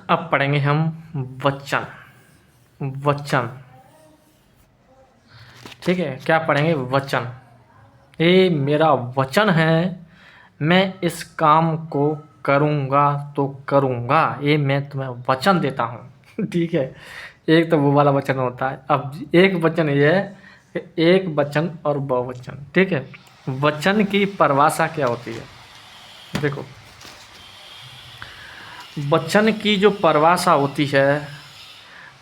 अब पढ़ेंगे हम वचन। वचन, ठीक है। क्या पढ़ेंगे? वचन। ये मेरा वचन है, मैं इस काम को करूँगा तो करूँगा, ये मैं तुम्हें वचन देता हूँ। ठीक है। एक तो वो वाला वचन होता है। अब एक वचन ये है कि एक वचन और बहुवचन, ठीक है। वचन की परिभाषा क्या होती है? देखो, वचन की जो परिभाषा होती है,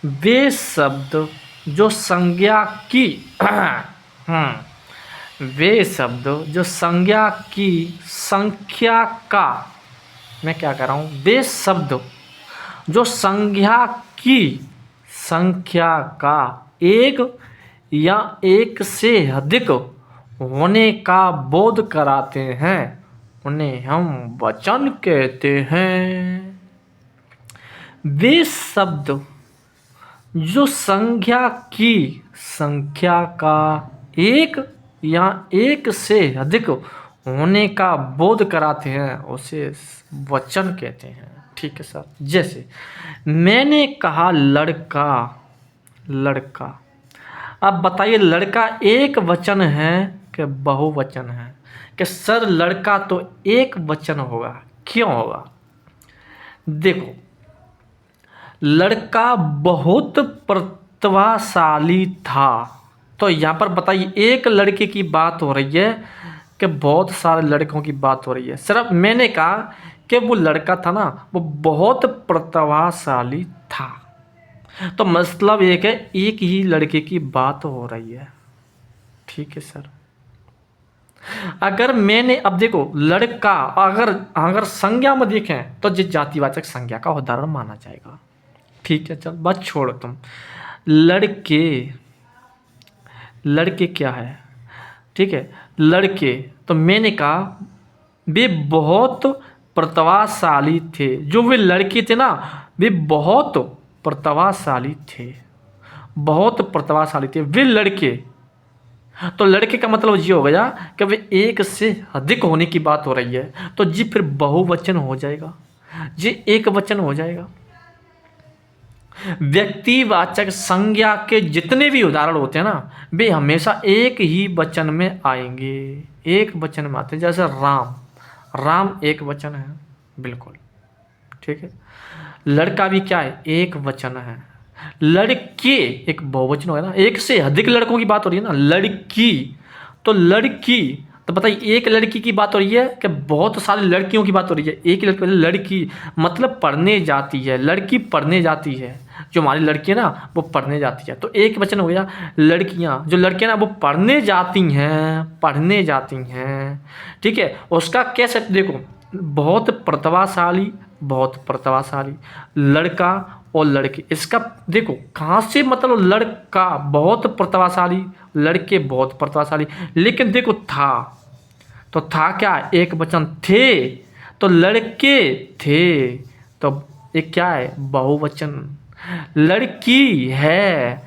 वे शब्द जो संज्ञा की वे शब्द जो संज्ञा की संख्या का, मैं क्या कह रहा हूँ, वे शब्द जो संज्ञा की संख्या का एक या एक से अधिक होने का बोध कराते हैं, उन्हें हम वचन कहते हैं। वे शब्द जो संज्ञा की संख्या का एक या एक से अधिक होने का बोध कराते हैं, उसे वचन कहते हैं। ठीक है सर। जैसे मैंने कहा लड़का, लड़का। अब बताइए, लड़का एक वचन है कि बहुवचन है? कि सर लड़का तो एक वचन होगा। क्यों होगा? देखो, लड़का बहुत प्रतिभाशाली था। तो यहाँ पर बताइए, एक लड़के की बात हो रही है कि बहुत सारे लड़कों की बात हो रही है? सिर्फ मैंने कहा कि वो लड़का था ना, वो बहुत प्रतिभाशाली था। तो मतलब एक है, एक ही लड़के की बात हो रही है। ठीक है सर। अगर मैंने, अब देखो, लड़का अगर अगर संज्ञा में देखें तो जिस जातिवाचक संज्ञा का उदाहरण माना जाएगा। ठीक है, चल बात छोड़ो तुम। लड़के, लड़के क्या है? ठीक है, लड़के। तो मैंने कहा वे बहुत प्रतिभाशाली थे। जो वे लड़के थे ना, वे बहुत प्रतिभाशाली थे। बहुत प्रतिभाशाली थे वे लड़के। तो लड़के का मतलब ये हो गया कि वे एक से अधिक होने की बात हो रही है, तो जी फिर बहुवचन हो जाएगा, जी एक वचन हो जाएगा। व्यक्तिवाचक संज्ञा के जितने भी उदाहरण होते हैं ना, वे हमेशा एक ही वचन में आएंगे, एक वचन में आते हैं। जैसे राम, राम एक वचन है, बिल्कुल ठीक है। लड़का भी क्या है? एक वचन है। लड़के एक बहुवचन हो गया ना, एक से अधिक लड़कों की बात हो रही है ना। लड़की, तो लड़की, तो बताइए एक लड़की की बात हो रही है कि बहुत सारी लड़कियों की बात हो रही है? एक लड़की, लड़की मतलब पढ़ने जाती है, लड़की पढ़ने जाती है। जो हमारी लड़की है ना, वो पढ़ने जाती है, तो एक वचन हो गया। लड़कियां, जो लड़कियां ना, वो पढ़ने जाती हैं, पढ़ने जाती हैं। ठीक है। उसका कैसे? देखो, बहुत प्रतिभाशाली, बहुत प्रतिभाशाली, लड़का और लड़की। इसका देखो कहाँ से, मतलब लड़का बहुत प्रतिभाशाली, लड़के बहुत प्रतिभाशाली। लेकिन देखो था, तो था क्या? एक वचन। थे तो लड़के थे, तो ये क्या है? बहुवचन। लड़की है,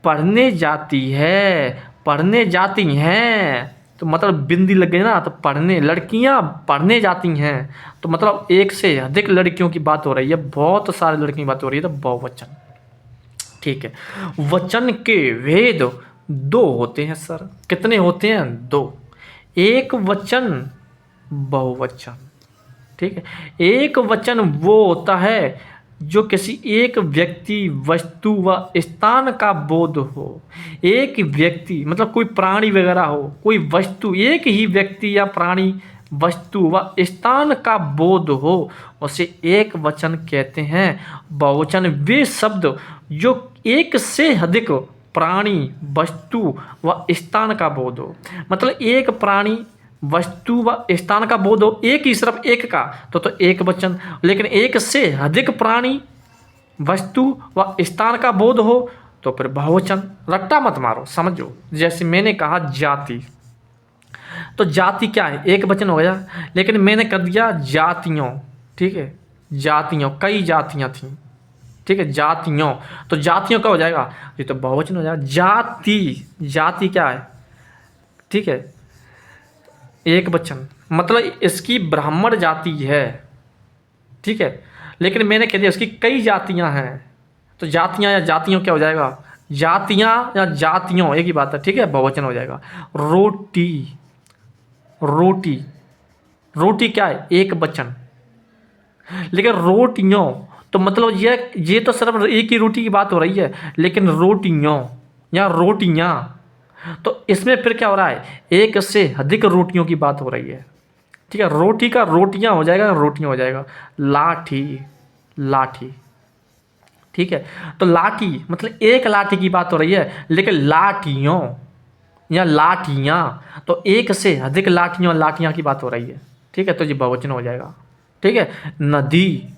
पढ़ने जाती है, पढ़ने जाती हैं, तो मतलब बिंदी लग गई ना, तो पढ़ने, लड़कियां पढ़ने जाती हैं, तो मतलब एक से अधिक लड़कियों की बात हो रही है, बहुत सारे लड़कियों की बात हो रही है, तो बहुवचन। ठीक है। वचन के भेद दो होते हैं सर। कितने होते हैं? दो। एक वचन, बहुवचन। ठीक है। एक वचन वो होता है जो किसी एक व्यक्ति, वस्तु व स्थान का बोध हो। एक व्यक्ति मतलब कोई प्राणी वगैरह हो, कोई वस्तु, एक ही व्यक्ति या प्राणी, वस्तु व स्थान का बोध हो, उसे एक वचन कहते हैं। बहुवचन वे शब्द जो एक से अधिक प्राणी, वस्तु व स्थान का बोध हो। मतलब एक प्राणी, वस्तु व स्थान का बोध हो, एक ही, सिर्फ एक का, तो एक वचन। लेकिन एक से अधिक प्राणी, वस्तु व स्थान का बोध हो, तो फिर बहुवचन। रट्टा मत मारो, समझो। जैसे मैंने कहा जाति, तो जाति क्या है? एक वचन हो गया। लेकिन मैंने कर दिया जातियों। ठीक है, जातियों, कई जातियां थीं। ठीक है, जातियों, तो जातियों का हो जाएगा, ये तो बहुवचन हो जाएगा। जाति, जाति क्या है? ठीक है, एक वचन, मतलब इसकी ब्राह्मण जाति है। ठीक है। लेकिन मैंने कह दिया उसकी कई जातियां हैं, तो जातियां या जातियों क्या हो जाएगा, जातियां या जातियों एक ही बात है, ठीक है, बहुवचन हो जाएगा। रोटी, रोटी, रोटी क्या है, एक वचन। लेकिन रोटियों, तो मतलब ये तो सिर्फ एक ही रोटी की बात हो रही है, लेकिन रोटियों या रोटियां, तो इसमें फिर क्या हो रहा है, एक से अधिक रोटियों की बात हो रही है, ठीक है। रोटी का रोटियां हो जाएगा, रोटियां हो जाएगा। लाठी, लाठी, ठीक है। तो लाठी मतलब एक लाठी की बात हो रही है, लेकिन लाठियों या लाठियां, तो एक से अधिक लाठियों लाठियां की बात हो रही है, ठीक है, तो ये बहुवचन हो जाएगा, ठीक है। नदी,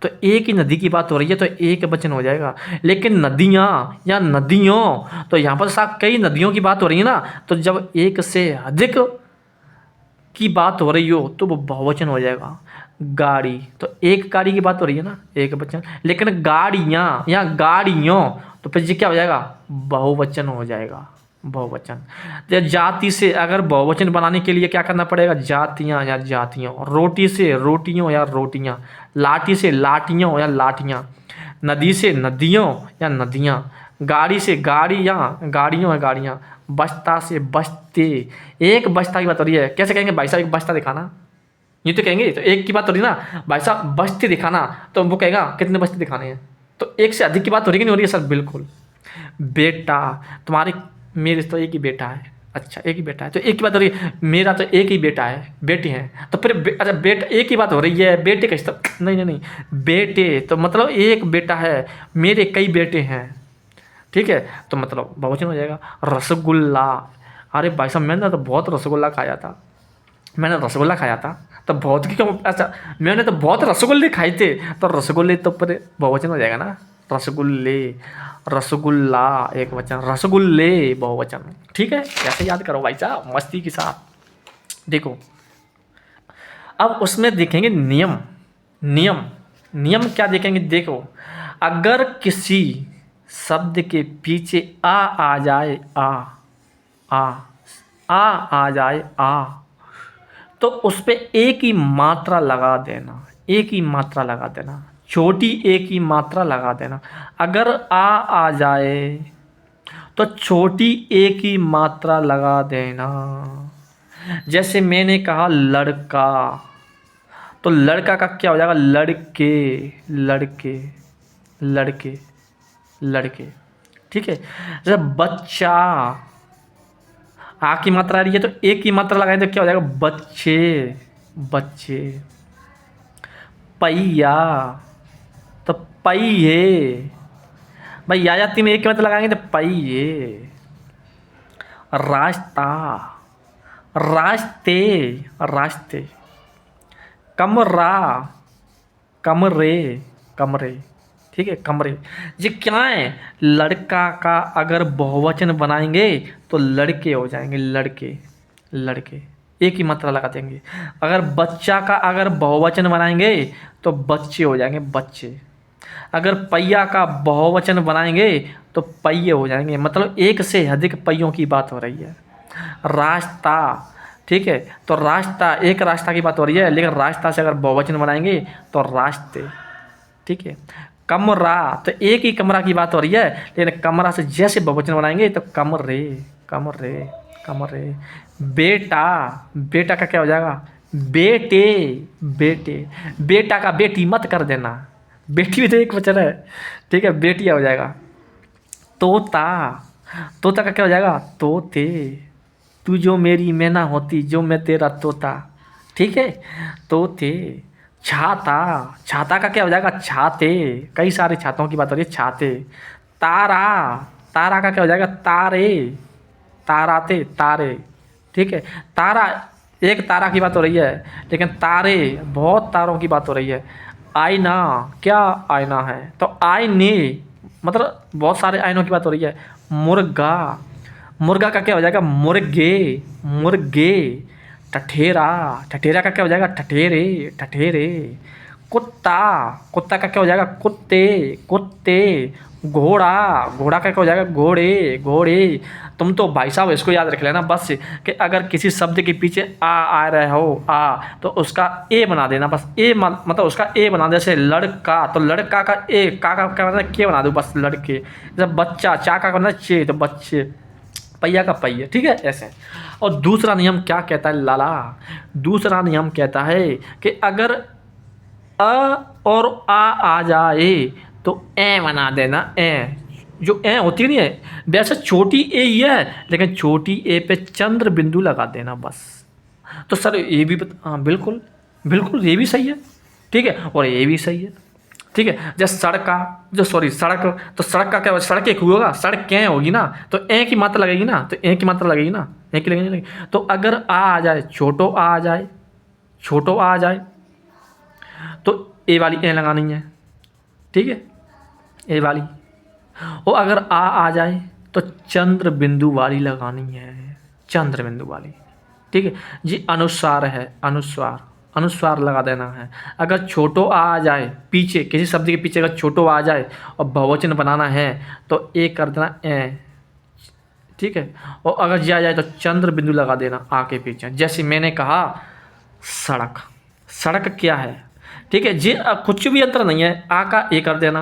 तो एक ही नदी की बात हो रही है, तो एक वचन हो जाएगा। लेकिन नदियाँ या नदियों, तो यहाँ पर साहब कई नदियों की बात हो रही है ना, तो जब एक से अधिक की बात हो रही हो तो वो बहुवचन हो जाएगा। गाड़ी, तो एक गाड़ी की बात हो रही है ना, एक वचन। लेकिन गाड़ियाँ या गाड़ियों, तो फिर ये क्या हो जाएगा, बहुवचन हो जाएगा, बहुवचन। तो जाति से अगर बहुवचन बनाने के लिए क्या करना पड़ेगा, जातियाँ या जातियों। रोटी से रोटियों या रोटियाँ। लाठी से लाठियों या लाठियाँ। नदी से नदियों या नदियाँ। गाड़ी से गाड़ियाँ, गाड़ियों या गाड़ियाँ। बस्ता से बस्ते, एक बस्ता की बात हो रही है। कैसे कहेंगे भाई साहब एक बस्ता दिखाना, ये तो कहेंगे, तो एक की बात हो रही है ना, भाई साहब बस्ते दिखाना, तो वो कहेगा कितने बस्ते दिखाने हैं, तो एक से अधिक की बात हो रही है कि नहीं हो रही है सर, बिल्कुल। बेटा, तुम्हारे मेरे तो एक ही बेटा है, अच्छा एक ही बेटा है, तो एक की बात हो रही है, मेरा तो एक ही बेटा है, बेटी हैं, तो फिर अच्छा बेटा एक ही बात हो रही है, बेटे का नहीं नहीं नहीं, बेटे तो मतलब एक बेटा है, मेरे कई बेटे हैं, ठीक है, तो मतलब बहुवचन हो जाएगा। रसगुल्ला, अरे भाई साहब मैंने तो बहुत रसगुल्ला खाया था, मैंने रसगुल्ला खाया था, तो बहुत की क्यों, अच्छा मैंने तो बहुत रसगुल्ले खाए थे, तो रसगुल्ले तो पर बहुवचन हो जाएगा ना, रसगुल्ले। रसगुल्ला एक वचन, रसगुल्ले बहुवचन, ठीक है। ऐसे याद करो भाई साहब मस्ती के साथ। देखो अब उसमें देखेंगे नियम, नियम, नियम क्या देखेंगे, देखो अगर किसी शब्द के पीछे आ जाए, आ आ जाए, तो उस पे एक ही मात्रा लगा देना, एक ही मात्रा लगा देना, छोटी एक ही मात्रा लगा देना। अगर आ जाए तो छोटी एक ही मात्रा लगा देना। जैसे मैंने कहा लड़का, तो लड़का का क्या हो जाएगा, लड़के, लड़के, लड़के, लड़के, ठीक है। जैसे बच्चा, आ की मात्रा आ रही है तो एक की मात्रा लगाएं तो क्या हो जाएगा, बच्चे, बच्चे। पहिया, तो पहिए, भाई या जाती में एक की मात्रा लगाएंगे तो पहिए। रास्ता, रास्ते, रास्ते। कमरा, कमरे, कमरे, ठीक है, कमरे। ये क्या है, लड़का का अगर बहुवचन बनाएंगे तो लड़के हो जाएंगे, लड़के, लड़के, एक ही मात्रा लगा देंगे। अगर बच्चा का अगर बहुवचन बनाएंगे तो बच्चे हो जाएंगे, बच्चे। अगर पहिया का बहुवचन बनाएंगे तो पहिए हो जाएंगे, मतलब एक से अधिक पहियों की बात हो रही है। रास्ता, ठीक है, तो रास्ता एक रास्ता की बात हो रही है, लेकिन रास्ता से अगर बहुवचन बनाएंगे तो रास्ते, ठीक है। कमरा, तो एक ही कमरा की बात हो रही है, लेकिन कमरा से जैसे बहुवचन बनाएंगे तो कमरे, कमरे, कमरे। बेटा, बेटा का क्या हो जाएगा, बेटे, बेटे। बेटा का बेटी मत कर देना, बेटी भी तो एक वचन है, ठीक है, बेटिया हो जाएगा। तोता, तोता का क्या हो जाएगा, तोते। तू जो मेरी मैना होती, जो मैं तेरा तोता, ठीक है, तोते। छाता, छाता का क्या हो जाएगा, छाते, कई सारे छातों की बात हो रही है, छाते। तारा, तारा का क्या हो जाएगा, तारे, ताराते, तारे, ठीक है। तारा एक तारा की बात हो रही है, लेकिन तारे बहुत तारों की बात हो रही है। आईना, क्या आईना है, तो आईने, मतलब बहुत सारे आईनों की बात हो रही है। मुर्गा, मुर्गा का क्या हो जाएगा, मुर्गे, मुर्गे। ठठेरा, ठठेरा का क्या हो जाएगा, ठठेरे, ठठेरे। कुत्ता, कुत्ता का क्या हो जाएगा, कुत्ते, कुत्ते। घोड़ा, घोड़ा का क्या हो जाएगा, घोड़े, घोड़े। तुम तो भाई साहब इसको याद रख लेना बस, कि अगर किसी शब्द के पीछे आ रहा हो तो उसका ए बना देना बस। ए मतलब उसका ए बना दे, जैसे लड़का तो लड़का का ए, का क्या बना, के बना दो बस, लड़के। जब बच्चा, चा का बना चे तो बच्चे, पहिया का पहिया, ठीक है ऐसे। और दूसरा नियम क्या कहता है लाला, दूसरा नियम कहता है कि अगर अ और आ जाए तो ए बना देना, ए जो ए होती नहीं है, वैसे छोटी ए ही है लेकिन छोटी ए पे चंद्र बिंदु लगा देना बस। तो सर ये भी हाँ बिल्कुल, बिल्कुल ये भी सही है, ठीक है, और ये भी सही है, ठीक है। जैसे सड़का, जो सॉरी सड़क, तो सड़क का क्या होगा, सड़क एक होगा, सड़क क्या होगी ना, तो ए की मात्रा लगेगी ना, तो ए की मात्रा लगेगी ना, ए की लगेगी। तो अगर आ जाए, छोटो आ जाए, छोटो आ जाए तो ए वाली ए लगानी है, ठीक है, ए वाली। और अगर आ जाए तो चंद्र बिंदु वाली लगानी है, चंद्र बिंदु वाली, ठीक है जी। अनुस्वार है, अनुस्वार, अनुस्वार लगा देना है। अगर छोटो आ जाए पीछे, किसी शब्द के पीछे अगर छोटो आ जाए और बहुवचन बनाना है तो ए कर देना ए, ठीक है। और अगर जा जाए तो चंद्र बिंदु लगा देना आ के पीछे। जैसे मैंने कहा सड़क, सड़क क्या है, ठीक है जी, कुछ भी अंतर नहीं है, आ का ए कर देना,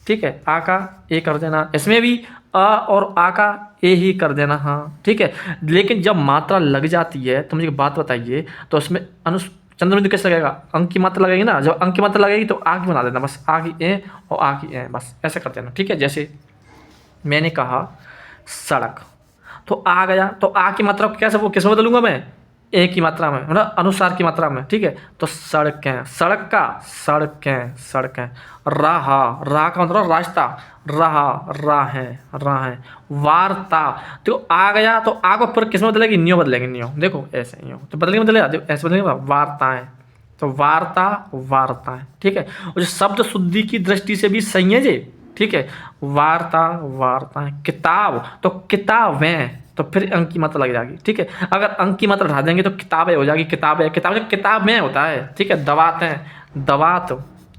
ठीक है, आ का ए कर देना, इसमें भी अ और आ का ए ही कर देना, हाँ ठीक है। लेकिन जब मात्रा लग जाती है तो मुझे एक बात बताइए, तो उसमें चंद्र बिंदु कैसे लगेगा, अंक की मात्रा लगेगी ना, जब अंक की मात्रा लगेगी तो आ की बना देना बस, आ की ए और आ की ए, बस ऐसे कर देना, ठीक है। जैसे मैंने कहा सड़क, तो आ गया, तो आ की मात्रा को कैसे, वो किस में बदलूंगा मैं, ए की मात्रा में, मतलब अनुसार की मात्रा में, ठीक है। तो सड़कें, सड़क का सड़कें, सड़कें। राह, राह का मतलब रास्ता, राह, राहें, राहें। वार्ता, तो आ गया, तो आ को फिर किस में बदलेगी, न्यो बदलेंगे, न्यो, देखो ऐसे न्यो, तो बदलेंगे, बदलेगा, ऐसे बदलेंगे, वार्ताएं, तो वार्ता, वार्ताएं, ठीक है। और जो शब्द शुद्धि की दृष्टि से भी सही है जी, ठीक है। वार्ता, वार्ताएं। किताब, तो किताबें, तो फिर अंक की मात्रा लग जाएगी, ठीक है। अगर अंक की मात्रा हटा देंगे तो किताबें हो जाएगी, किताबें, किताब जो किताब में होता है, ठीक है। दवातें, दवात,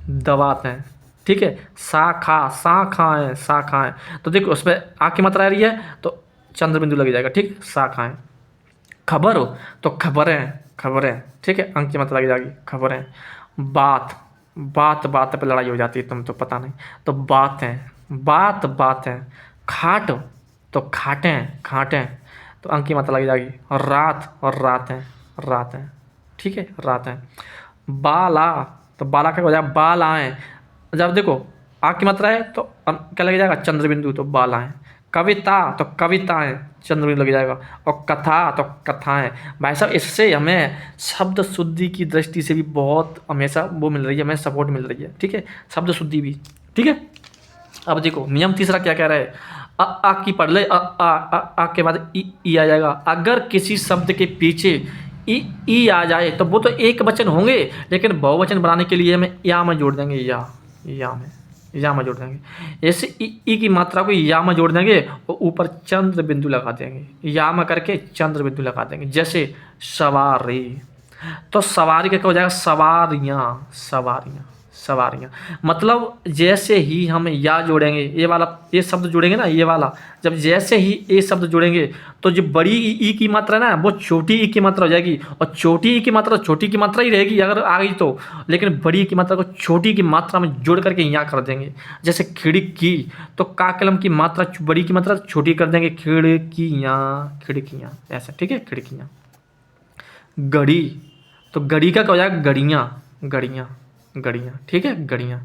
दवातें, ठीक है। शाखा, शाखाएं, शाखाएं, तो देखो उसमें आ की मात्रा आ रही है तो चंद्र बिंदु लग जाएगा, ठीक, शाखाएं। खबर हो तो खबरें, खबरें, ठीक है, अंक की मात्रा लग जाएगी, खबरें। बात, बात, बात पे लड़ाई हो जाती है, तुम तो पता नहीं, तो बातें, बात, बातें। खाट, तो खाटें, खाटें, तो अंक की मात्रा लग जाएगी। और रात, और रातें, रातें, ठीक है, रातें। बाला, तो बाला क्या हो जाएगा, बालाएं, जब देखो आ की मात्रा है तो क्या लग जाएगा, चंद्र बिंदु, तो बालाएं। कविता, तो कविताएं, चंद्र बिंदु लग जाएगा। और कथा, तो कथाएं। भाई साहब इससे हमें शब्द शुद्धि की दृष्टि से भी बहुत हमेशा वो मिल रही है, हमें सपोर्ट मिल रही है, ठीक है, शब्द शुद्धि भी, ठीक है। अब देखो नियम तीसरा क्या कह रहा है, आ की पढ़ ले, आ के बाद ई आ जाएगा। अगर किसी शब्द के पीछे ई आ जाए तो वो तो एक वचन होंगे, लेकिन बहुवचन बनाने के लिए हमें या में जोड़ देंगे, या में जोड़ देंगे। ऐसे ई की मात्रा को या में जोड़ देंगे और ऊपर चंद्र बिंदु लगा देंगे, या में करके चंद्र बिंदु लगा देंगे। जैसे सवारी, तो सवारी का क्या हो जाएगा, सवारियाँ, सवारियाँ, सवारियाँ। मतलब जैसे ही हम या जोड़ेंगे, ये वाला ये शब्द जोड़ेंगे ना, ये वाला, जब जैसे ही ये शब्द जोड़ेंगे तो जो बड़ी ई की मात्रा है ना वो छोटी ई की मात्रा हो जाएगी, और छोटी ई की मात्रा छोटी की मात्रा ही रहेगी अगर आ गई तो, लेकिन बड़ी की मात्रा को छोटी की मात्रा में जोड़ करके यहाँ कर देंगे। जैसे खिड़की, तो का कलम की मात्रा बड़ी की मात्रा छोटी कर देंगे, खिड़कियाँ, खिड़कियाँ, ऐसा, ठीक है, खिड़कियाँ। गड़ी, तो गड़ी का क्या हो जाएगा, गड़ियाँ, गड़ियाँ, गड़ियाँ, ठीक है, गड़ियाँ।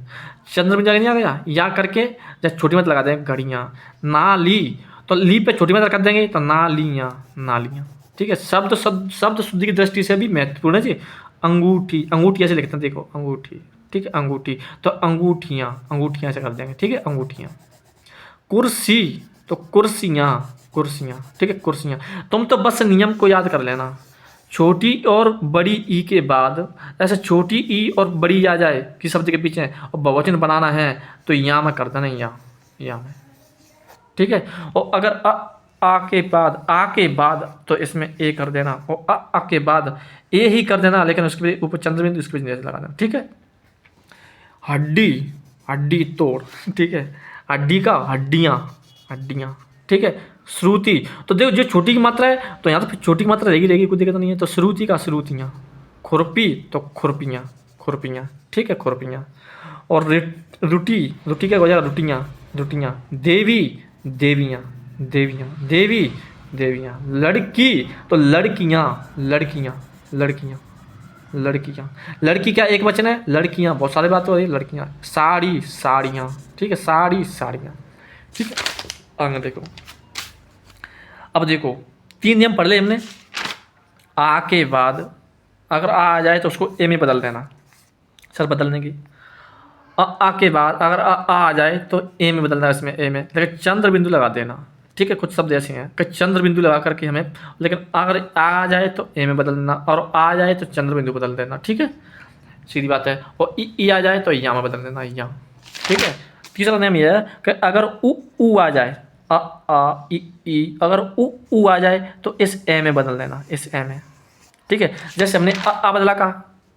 चंद्र बिंदु नहीं आ गया, या करके जब छोटी मत लगा देंगे, गड़ियाँ। नाली, तो ली पे छोटी मत कर देंगे तो नालियाँ, नालियाँ, ठीक है। शब्द शुद्धि की दृष्टि से भी महत्वपूर्ण है जी। अंगूठी, अंगूठी ऐसे लिखते हैं, देखो अंगूठी, ठीक है, अंगूठी, तो अंगूठियाँ, अंगूठियाँ ऐसे कर देंगे, ठीक है, अंगूठियाँ। कुर्सी, तो कुर्सियाँ, कुर्सियाँ, ठीक है, कुर्सियाँ। तुम तो बस नियम को याद कर लेना, छोटी और बड़ी ई के बाद, ऐसे छोटी ई और बड़ी आ जाए किस शब्द के पीछे और बहुवचन बनाना है तो यहाँ में कर देना, यहाँ में, ठीक है। और अगर आ के बाद तो इसमें ए कर देना, और आ के बाद ए ही कर देना, लेकिन उसके ऊपर चंद्र बिंदु इसके लगा देना, ठीक है। हड्डी, हड्डी तोड़, ठीक है, हड्डी का हड्डियाँ, हड्डियाँ, ठीक है। श्रुति, तो देखो जो छोटी की मात्रा है तो यहाँ तो फिर छोटी की मात्रा रहेगी, कोई दिक्कत नहीं है। तो श्रुति का श्रुतियाँ, खुरपी तो खुरपियाँ, खुरपियाँ, ठीक है, खुरपियाँ। और रुटी, रुटी क्या हो जाएगा, रुटियाँ, रुटियाँ। देवी, देवियाँ, देवियाँ, देवी, देवियाँ। लड़की तो लड़कियाँ, लड़कियाँ, लड़कियाँ, लड़कियाँ। लड़की क्या एक वचन है, लड़कियाँ बहुत सारी बात हो रही है, लड़कियाँ। साड़ी, साड़ियाँ, ठीक है, साड़ी, साड़ियाँ, ठीक है। आगे देखो, अब देखो 3 नियम पढ़ ले हमने। आ के बाद अगर आ जाए तो उसको ए में बदल देना, सर बदलने की। आ के बाद अगर आ जाए तो ए में बदलना है, इसमें ए में, लेकिन चंद्र बिंदु लगा देना, ठीक है। कुछ शब्द ऐसे हैं कि चंद्र बिंदु लगा करके हमें, लेकिन अगर आ जाए तो ए में बदलना, और आ जाए तो चंद्र बिंदु बदल देना, ठीक है, सीधी बात है। और ई आ जाए तो यहाँ में बदल देना, यहाँ, ठीक है। तीसरा नियम यह है कि अगर उ आ जाए, आ ई, अगर उ आ जाए तो इस ए में बदल देना, इस ए में, ठीक है। जैसे हमने आ बदला का,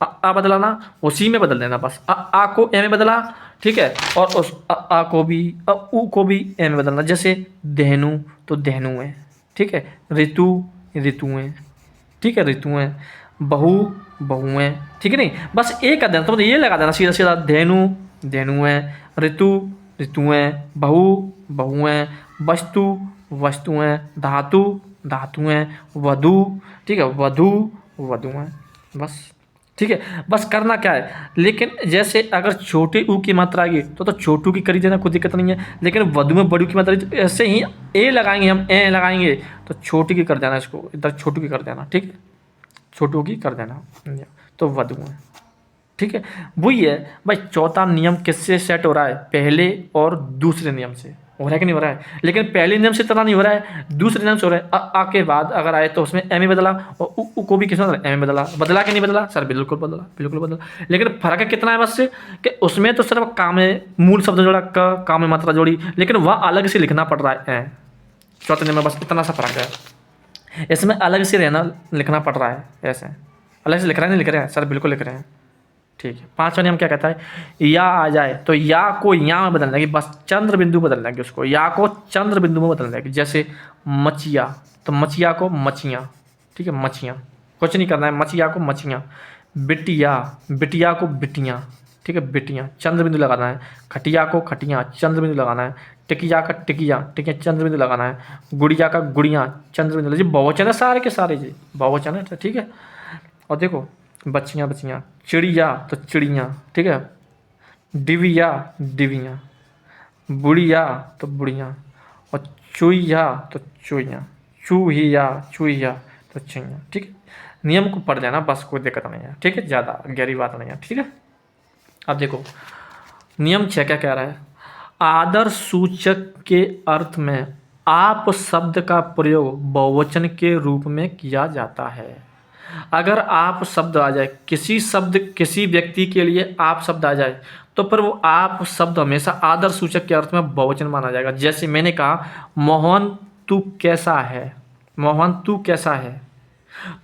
आ बदला ना, उसी में बदल देना बस। आ को ए में बदला, ठीक है, और उस आ को भी, उ को भी ए में बदलना। जैसे देहनु तो देहनु है, ठीक है। ऋतु, ऋतुएं, ठीक है, ऋतुएं। बहू, बहुएं, ठीक है। नहीं बस एक कर देना, तो ये लगा देना सीधा सीधा, धेनु, धेनुएं। ऋतु, ऋतुएं। बहू, बहुएं। वस्तु, वस्तुएं। धातु, धातुएं। वधु, ठीक है, वधु, वधुएं, बस, ठीक है। बस करना क्या है, लेकिन जैसे अगर छोटे ऊ की मात्रा आएगी तो छोटू की कर देना, कोई दिक्कत नहीं है। लेकिन वधु में बड़ू की मात्रा, तो ऐसे ही ए लगाएंगे हम, ए लगाएंगे तो छोटी की कर देना, इसको इधर छोटू की कर देना, ठीक है, छोटू की कर देना, तो वधु है, ठीक है। वही है भाई, चौथा नियम किससे सेट हो रहा है, पहले और दूसरे नियम से हो रहा है कि नहीं हो रहा है। लेकिन पहले नियम से इतना नहीं हो रहा है, दूसरे नियम से हो रहा है। आ के बाद अगर आए तो उसमें एम में बदला, और उ को भी किसमें बदला, एम में बदला। बदला कि नहीं बदला सर, बिल्कुल बदला, बिल्कुल बदला। लेकिन फर्क कितना है बस से, कि उसमें तो सिर्फ काम है, मूल शब्द जोड़ा, क काम में मात्रा जोड़ी, लेकिन वह अलग से लिखना पड़ रहा है। चौथे नियम में बस इतना सा फर्क है, इसमें अलग से रहना, लिखना पड़ रहा है, ऐसे अलग से लिख रहे हैं, नहीं लिख रहे हैं सर, बिल्कुल लिख रहे हैं, ठीक है। 5वां नियम क्या कहता है, या आ जाए तो या को या में बदलना है, बस चंद्र बिंदु बदलना है, उसको या को चंद्र बिंदु में बदलना है। जैसे मचिया तो मचिया को मचियाँ, ठीक है, मचियाँ, कुछ नहीं करना है, मचिया को मचियाँ। बिटिया, बिटिया को बिटियाँ, ठीक है, बिटियाँ, चंद्र बिंदु लगाना है। खटिया को खटियाँ, चंद्र बिंदु लगाना है। टिकिया का टिकिया, टिकिया, चंद्र बिंदु लगाना है। गुड़िया का गुड़ियाँ, चंद्र बिंदु, जी बहुवचन है सारे के सारे, जी बहुवचन है, ठीक है। और देखो बच्चियाँ, बच्चियाँ। चिड़िया तो चिड़ियाँ, ठीक है। डिविया, डिवियाँ। बुढ़िया तो बुढ़ियाँ। और चुईया तो चुईयाँ। चूहिया, चूहिया तो चुईयाँ, ठीक है। नियम को पढ़ लेना बस, कोई दिक्कत नहीं है, ठीक है, ज़्यादा गहरी बात नहीं है, ठीक है। अब देखो नियम 6 क्या कह रहा है, आदर सूचक के अर्थ में आप शब्द का प्रयोग बहुवचन के रूप में किया जाता है। अगर आप शब्द आ जाए, किसी शब्द, किसी व्यक्ति के लिए आप शब्द आ जाए तो फिर वो आप शब्द हमेशा आदर सूचक के अर्थ में बहुवचन माना जाएगा। जैसे मैंने कहा मोहन तू कैसा है, मोहन तू कैसा है,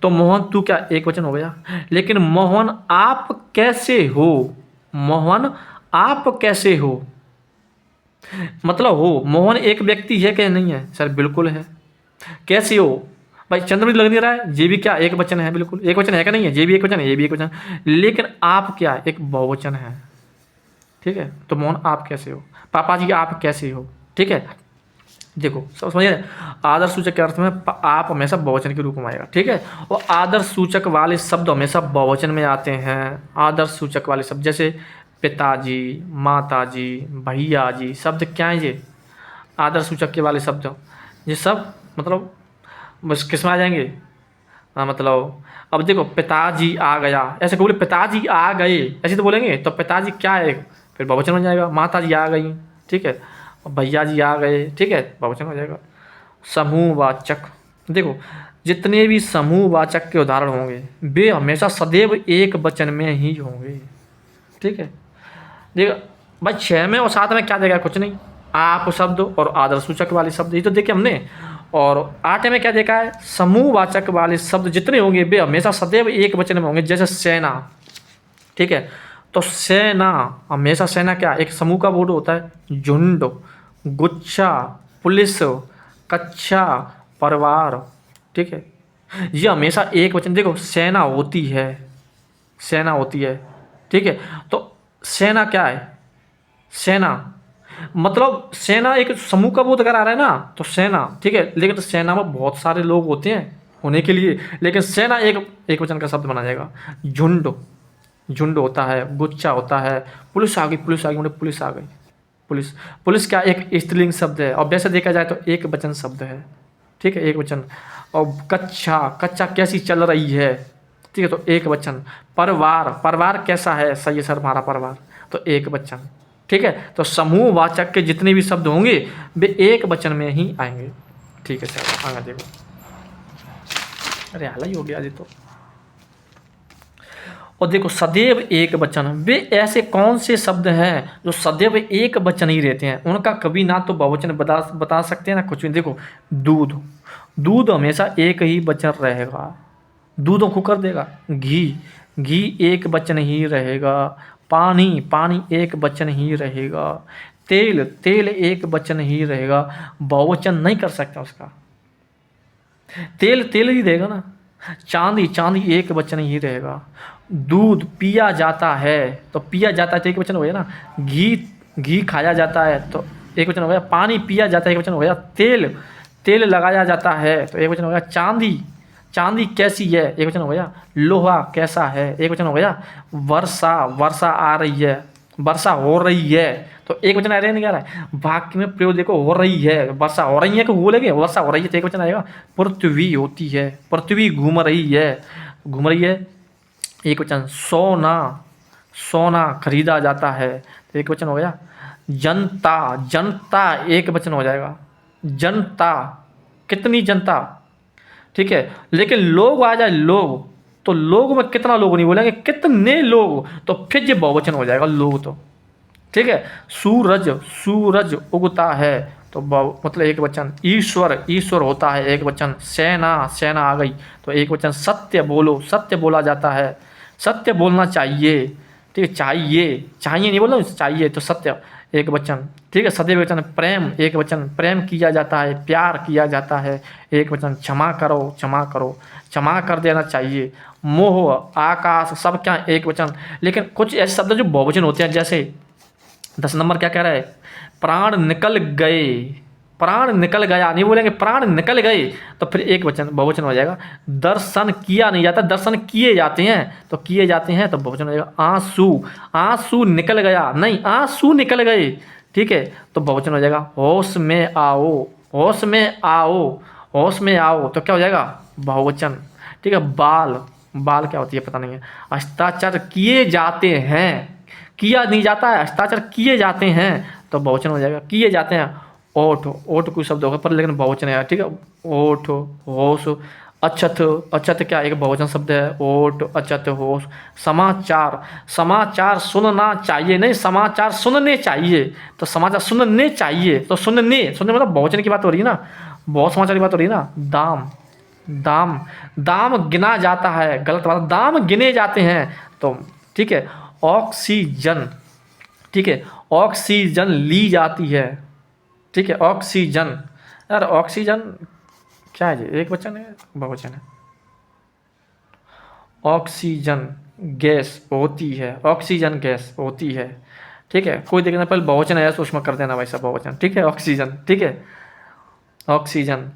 तो मोहन तू क्या एक वचन हो गया। लेकिन मोहन आप कैसे हो, मोहन आप कैसे हो, मतलब हो, मोहन एक व्यक्ति है क्या, नहीं है सर, बिल्कुल है। कैसे हो भाई, चंद्र भी लग नहीं रहा है, ये भी क्या एक वचन है, बिल्कुल एक वचन है क्या, नहीं है, ये भी एक वचन है, ये भी एक वचन, लेकिन आप क्या एक बहुवचन है, ठीक है। तो मोहन आप कैसे हो, पापा जी आप कैसे हो, ठीक है। देखो सब समझिए, आदर सूचक के अर्थ में आप हमेशा बहुवचन के रूप में आएगा, ठीक है। और आदर सूचक वाले शब्द हमेशा बहुवचन में आते हैं। आदर सूचक वाले शब्द जैसे पिताजी, माताजी, भैया जी, शब्द क्या है ये, आदर सूचक के वाले शब्द, ये सब मतलब बस किस में आ जाएंगे, हाँ मतलब अब देखो पिताजी आ गया, ऐसे बोले पिताजी आ गए, ऐसे तो बोलेंगे, तो पिताजी क्या है, फिर बहुवचन हो जाएगा। माताजी आ गई, ठीक है, भैया जी आ गए, ठीक है, बहुवचन हो जाएगा। समूहवाचक, देखो जितने भी समूहवाचक के उदाहरण होंगे वे हमेशा सदैव एक वचन में ही होंगे, ठीक है। देखो भाई 6 में और 7 में क्या देगा, कुछ नहीं, आप शब्द और आदर सूचक वाले शब्द, ये तो देखे हमने। और 8 में क्या देखा है, समूहवाचक वाले शब्द जितने होंगे वे हमेशा सदैव एक वचन में होंगे। जैसे सेना, ठीक है, तो सेना हमेशा, सेना क्या एक समूह का बोध होता है, झुंड, गुच्छा, पुलिस, कक्षा, परिवार। ठीक है, ये हमेशा एक वचन। देखो सेना होती है, सेना होती है। ठीक है, तो सेना क्या है? सेना मतलब सेना एक समूह का बोध करा रहा है ना, तो सेना। ठीक है, लेकिन तो सेना में बहुत सारे लोग होते हैं होने के लिए, लेकिन सेना एक वचन का शब्द बना जाएगा। झुंड, झुंड होता है, गुच्छा होता है, पुलिस आ गई, पुलिस आ गई मतलब पुलिस आ गई। पुलिस, पुलिस क्या एक स्त्रीलिंग शब्द है, और वैसे देखा जाए तो एक वचन शब्द है। ठीक है, एक वचन। और कक्षा, कक्षा कैसी चल रही है? ठीक है, तो एक वचन। परिवार, परिवार कैसा है? सही है सर हमारा परिवार, तो एक वचन। ठीक है, तो समूहवाचक के जितने भी शब्द होंगे वे एक वचन में ही आएंगे। ठीक है सर, आगे देखो। अरे हाल ही हो गया जी तो। और देखो सदैव एक वचन, वे ऐसे कौन से शब्द हैं जो सदैव एक वचन ही रहते हैं? उनका कभी ना तो बहुवचन बता सकते हैं ना कुछ भी। देखो दूध, दूध हमेशा एक ही वचन रहेगा, दूधों को कर देगा। घी, घी एक वचन ही रहेगा। पानी, पानी एक वचन ही रहेगा। तेल, तेल एक वचन ही रहेगा, बहुवचन नहीं कर सकता उसका। तेल, तेल ही रहेगा ना। चांदी, चांदी एक वचन ही रहेगा। दूध पिया जाता है, तो पिया जाता है तो एक वचन हो गया ना। घी, घी खाया जाता है तो एक वचन हो गया। पानी पिया जाता है एक वचन हो गया। तेल, तेल लगाया जाता है तो एक वचन हो गया। चांदी, चांदी कैसी है? एक वचन हो गया। लोहा कैसा है? एक वचन हो गया। वर्षा, वर्षा आ रही है, वर्षा हो रही है, तो एक वचन आ रहा है, नहीं आ रहा है? वाक्य में प्रयोग देखो, हो रही है, वर्षा हो रही है कि बोलेंगे वर्षा हो रही है तो एक वचन आएगा। पृथ्वी होती है, पृथ्वी घूम रही है, घूम रही है, एक वचन। सोना, सोना खरीदा जाता है तो एक वचन हो गया। जनता, जनता एक वचन हो जाएगा। जनता, कितनी जनता? ठीक है, लेकिन लोग आ जाए, लोग, तो लोग में कितना लोग नहीं बोलेंगे, कितने लोग, तो फिर ये बहुवचन हो जाएगा लोग तो। ठीक है, सूरज, सूरज उगता है तो मतलब एक वचन। ईश्वर, ईश्वर होता है एक वचन। सेना, सेना आ गई तो एक वचन। सत्य बोलो, सत्य बोला जाता है, सत्य बोलना चाहिए। ठीक है, चाहिए, चाहिए नहीं बोलो, चाहिए तो सत्य एक वचन। ठीक है, सदैव वचन। प्रेम एक वचन, प्रेम किया जाता है, प्यार किया जाता है एक वचन। क्षमा करो, क्षमा करो, क्षमा कर देना चाहिए। मोह, आकाश, सब क्या एक वचन। लेकिन कुछ ऐसे शब्द जो बहुवचन होते हैं, जैसे 10 नंबर क्या कह रहा है? प्राण निकल गए, प्राण निकल गया नहीं बोलेंगे, प्राण निकल गए तो फिर एक वचन बहुवचन हो जाएगा। दर्शन किया नहीं जाता, दर्शन किए जाते हैं, तो किए जाते हैं तो बहुवचन हो जाएगा। आंसू, आंसू निकल गया नहीं, आंसू निकल गए। ठीक है, तो बहुवचन हो जाएगा। होश में आओ, होश में आओ, होश में आओ तो क्या हो जाएगा? बहुवचन। ठीक है, बाल, बाल क्या होती है पता नहीं है। हस्ताक्षर किए जाते हैं, किया नहीं जाता है, हस्ताक्षर किए जाते हैं तो बहुवचन हो जाएगा। किए जाते हैं। ओठ, ओठ कोई शब्द होगा पर लेकिन बहुवचन है। ठीक है, ओठ, होश। अक्षत, अक्षत क्या एक बहुवचन शब्द है। ओठ, अक्षत, होश। समाचार, समाचार सुनना चाहिए नहीं, समाचार सुनने चाहिए, तो समाचार सुनने चाहिए तो सुनने, सुनने मतलब बहुवचन की बात हो रही है ना, बहुत समाचार की बात हो रही है ना। दाम, दाम, दाम गिना जाता है, गलत बात, दाम गिने जाते हैं तो। ठीक है, ऑक्सीजन, ठीक है, ऑक्सीजन ली जाती है। ठीक है, ऑक्सीजन, यार ऑक्सीजन क्या है जी? एक वचन है बहुवचन है? ऑक्सीजन गैस होती है, ऑक्सीजन गैस होती है। ठीक है, कोई देखना पहले बहुवचन है तो उसमें कर देना भाई सब बहुवचन। ठीक है, ऑक्सीजन। ठीक है, ऑक्सीजन।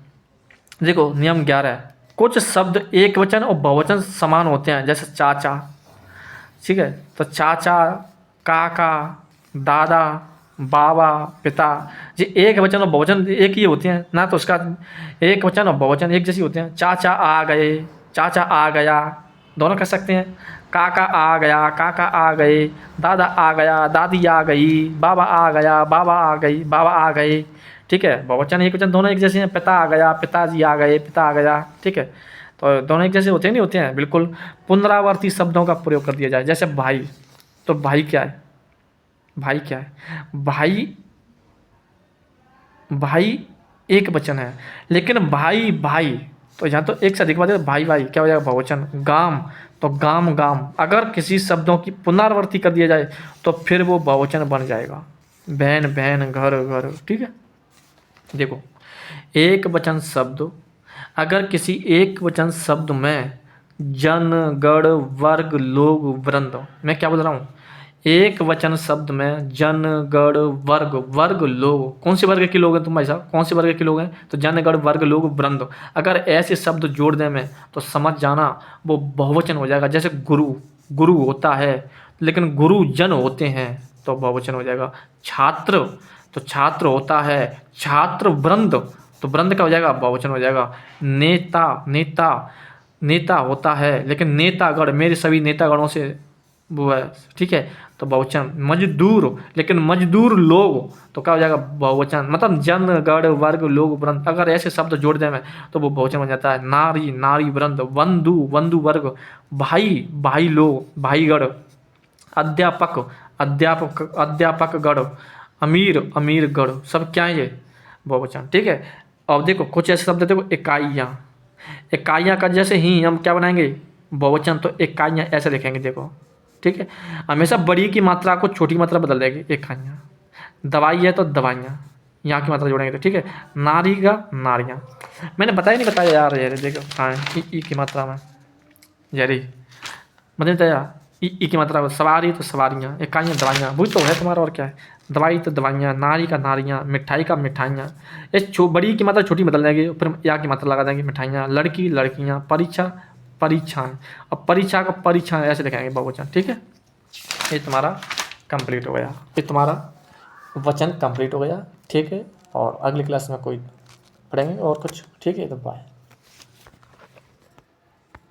देखो नियम 11 है, कुछ शब्द एक वचन और बहुवचन समान होते हैं, जैसे चाचा। ठीक है, तो चाचा, काका, दादा, बाबा, पिता, ये एक वचन और बहुवचन एक ही होते हैं ना, तो उसका एक वचन और बहुवचन एक जैसी होते हैं। चाचा आ गए, चाचा आ गया, दोनों कह सकते हैं। काका आ गया, काका आ गए। दादा आ गया, दादी आ गई। बाबा आ गया, बाबा आ गई, बाबा आ गए। ठीक है, बहुवचन एक वचन दोनों एक जैसे हैं। पिता आ गया, पिताजी आ गए, पिता आ गया। ठीक है, तो दोनों एक जैसे होते हैं नहीं होते हैं? बिल्कुल। पुनरावर्ती शब्दों का प्रयोग कर दिया जाए, जैसे भाई, तो भाई क्या है? भाई क्या है? भाई, भाई एक वचन है, लेकिन भाई, भाई तो यहाँ तो एक से अधिक बात है। भाई, भाई क्या हो जाएगा? बहुवचन। गाम, तो गाम, गाम अगर किसी शब्दों की पुनरावृत्ति कर दिया जाए तो फिर वो बहुवचन बन जाएगा। बहन बहन, घर घर, ठीक है। देखो, एक वचन शब्द, अगर किसी एक वचन शब्द में जन गण वर्ग लोग वृंद, मैं क्या बोल रहा हूँ, एक वचन शब्द में जन गण वर्ग, वर्ग लोग, कौन से वर्ग के लोग हैं तुम भाई साहब, कौन से वर्ग के लोग हैं, तो जन गण वर्ग लोग वृंद, अगर ऐसे शब्द जोड़ दें में तो समझ जाना वो बहुवचन हो जाएगा। जैसे गुरु, गुरु होता है लेकिन गुरु जन होते हैं तो बहुवचन हो जाएगा। छात्र, तो छात्र होता है, छात्र वृंद, तो वृंद का हो जाएगा, बहुवचन हो जाएगा। नेता, नेता, नेता होता है लेकिन नेतागण, मेरे सभी नेतागणों से वो है, ठीक है, तो बहुवचन। मजदूर, लेकिन मजदूर लोग, तो क्या हो जाएगा, बहुवचन। मतलब जन गण वर्ग लोग वृंद, अगर ऐसे शब्द जोड़ दें में तो वो बहुवचन बन जाता है। नारी, नारी वृंद, बंधु, बंधु वर्ग, भाई, भाई लोग, भाईगण, अध्यापक, अध्यापक, अध्यापक गण, अमीर, अमीर गण, सब क्या है ये, बहुवचन, ठीक है। अब देखो कुछ ऐसे शब्द देखो, इकाइयाँ, इकाइयाँ का जैसे ही हम क्या बनाएंगे, बहुवचन, तो इकाइयाँ ऐसे लिखेंगे देखो, ठीक है। हमेशा बड़ी की मात्रा को छोटी की मात्रा बदल देंगे, इकाइयाँ। दवाई है तो दवाइयाँ, यहाँ की मात्रा जोड़ेंगे तो, ठीक है। नारी का नारियाँ, मैंने बताया नहीं बताया यार, ये देखो हाँ, ई की मात्रा में यारी, मतलब बताया ई की मात्रा में। सवारी तो सवारियाँ, इकाइयाँ दवाइयाँ, वही तो है तुम्हारा, और क्या है। दवाई तो दवाइयाँ, नारी का नारियाँ, मिठाई का मिठाइयाँ, ये बड़ी की मात्रा छोटी बदल देंगे, फिर या की मात्रा लगा देंगे, मिठाइयाँ। लड़की लड़कियाँ, परीक्षा परीक्षाएँ, और परीक्षा का परीक्षाएँ ऐसे दिखाएंगे बहुवचन, ठीक है। ये तुम्हारा कंप्लीट हो गया, ये तुम्हारा वचन कंप्लीट हो गया, ठीक है। और अगली क्लास में कोई पढ़ेंगे और कुछ, ठीक है, तो बाय।